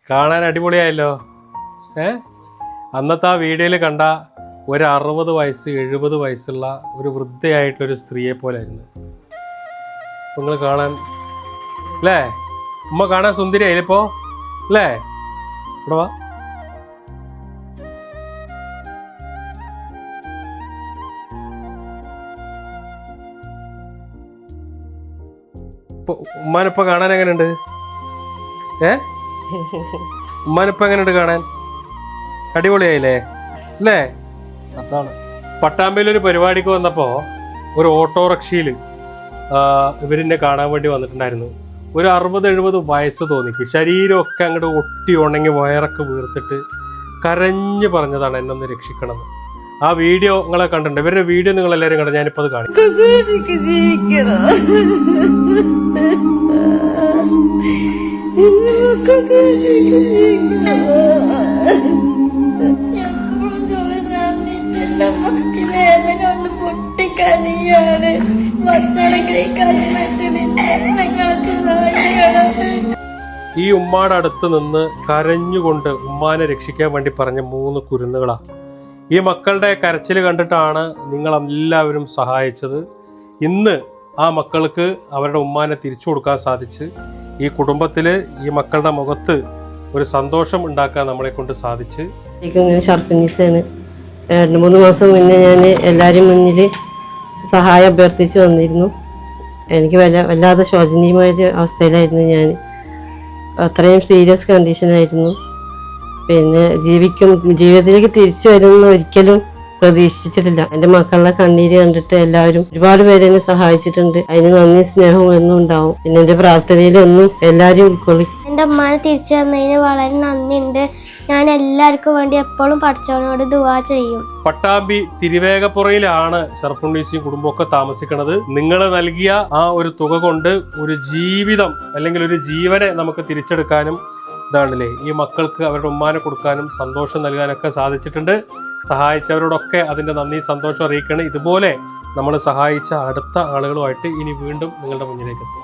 കാണാൻ അടിപൊളിയായല്ലോ. അന്നത്തെ ആ വീഡിയോയിൽ കണ്ട ഒരു 60 വയസ്സ് 70 വയസ്സുള്ള ഒരു വൃദ്ധയായിട്ടൊരു സ്ത്രീയെ പോലെ ആയിരുന്നു നിങ്ങൾ കാണാൻ അല്ലേ? ഉമ്മ കാണാൻ സുന്ദരിയായില്ലിപ്പോ അല്ലേ? ഇവിടെ വാ. ഉമ്മാനിപ്പ കാണാൻ എങ്ങനെയുണ്ട്? ഉമ്മാനിപ്പ എങ്ങനെയുണ്ട് കാണാൻ? അടിപൊളിയായില്ലേ അല്ലേ? അതാണ് പട്ടാമ്പിയിലൊരു പരിപാടിക്ക് വന്നപ്പോൾ ഒരു ഓട്ടോറിക്ഷയിൽ ഇവരെന്നെ കാണാൻ വേണ്ടി വന്നിട്ടുണ്ടായിരുന്നു. ഒരു 60-70 വയസ്സ് തോന്നിക്ക്. ശരീരമൊക്കെ അങ്ങോട്ട് ഒട്ടി ഉണങ്ങി വയറൊക്കെ വീർത്തിട്ട് കരഞ്ഞു പറഞ്ഞതാണ് എന്നൊന്ന് രക്ഷിക്കണം. ആ വീഡിയോ നിങ്ങളെ കണ്ടിട്ടുണ്ട്. ഇവരുടെ വീഡിയോ നിങ്ങൾ എല്ലാവരും കണ്ടു. ഞാനിപ്പോൾ അത് കാണിക്കും. ഈ ഉമ്മാടെ അടുത്ത് നിന്ന് കരഞ്ഞുകൊണ്ട് ഉമ്മാനെ രക്ഷിക്കാൻ വേണ്ടി പറഞ്ഞ 3 കുരുന്നുകളാ. ഈ മക്കളുടെ കരച്ചിൽ കണ്ടിട്ടാണ് നിങ്ങളെല്ലാവരും സഹായിച്ചത്. ഇന്ന് ആ മക്കൾക്ക് അവരുടെ ഉമ്മാനെ തിരിച്ചു കൊടുക്കാൻ സാധിച്ച് ഈ കുടുംബത്തിൽ ഈ മക്കളുടെ മുഖത്ത് ഒരു സന്തോഷം ഉണ്ടാക്കാൻ നമ്മളെ കൊണ്ട് സാധിച്ച്. ഷർഫിനിസാണ്. 2-3 മാസം മുന്നേ ഞാൻ എല്ലാവരും മുന്നിൽ സഹായം അഭ്യർത്ഥിച്ച് വന്നിരുന്നു. എനിക്ക് വല്ലാതെ ശോചനീയമായ അവസ്ഥയിലായിരുന്നു. ഞാൻ അത്രയും സീരിയസ് കണ്ടീഷനായിരുന്നു. പിന്നെ ജീവിതത്തിലേക്ക് തിരിച്ചു വരുമെന്ന് ഒരിക്കലും പ്രതീക്ഷിച്ചിട്ടില്ല. എൻ്റെ മക്കളുടെ കണ്ണീര് കണ്ടിട്ട് എല്ലാവരും ഒരുപാട് പേര് എന്നെ സഹായിച്ചിട്ടുണ്ട്. അതിന് നന്ദി സ്നേഹവും എന്നും ഉണ്ടാവും. പിന്നെ എൻ്റെ പ്രാർത്ഥനയിൽ എന്നും എല്ലാവരും ഉൾക്കൊള്ളി. എൻ്റെ അമ്മാനെ തിരിച്ചു തന്നതിന് വളരെ നന്ദിയുണ്ട്. ഞാൻ എല്ലാവർക്കും വേണ്ടി എപ്പോഴും പഠിച്ചവനോട് ദുആ ചെയ്യും. പട്ടാമ്പി തിരുവേഗപ്പുറയിലാണ് ഷർഫുന്നീസയും കുടുംബമൊക്കെ താമസിക്കുന്നത്. നിങ്ങൾ നൽകിയ ആ ഒരു തുക കൊണ്ട് ഒരു ജീവിതം അല്ലെങ്കിൽ ഒരു ജീവനെ നമുക്ക് തിരിച്ചെടുക്കാനും ഇതാണല്ലേ ഈ മക്കൾക്ക് അവരുടെ ഉമ്മാനെ കൊടുക്കാനും സന്തോഷം നൽകാനൊക്കെ സാധിച്ചിട്ടുണ്ട്. സഹായിച്ചവരോടൊക്കെ അതിൻ്റെ നന്ദി സന്തോഷം അറിയിക്കണം. ഇതുപോലെ നമ്മൾ സഹായിച്ച അടുത്ത ആളുകളുമായിട്ട് ഇനി വീണ്ടും നിങ്ങളുടെ മുന്നിലേക്ക് എത്തും.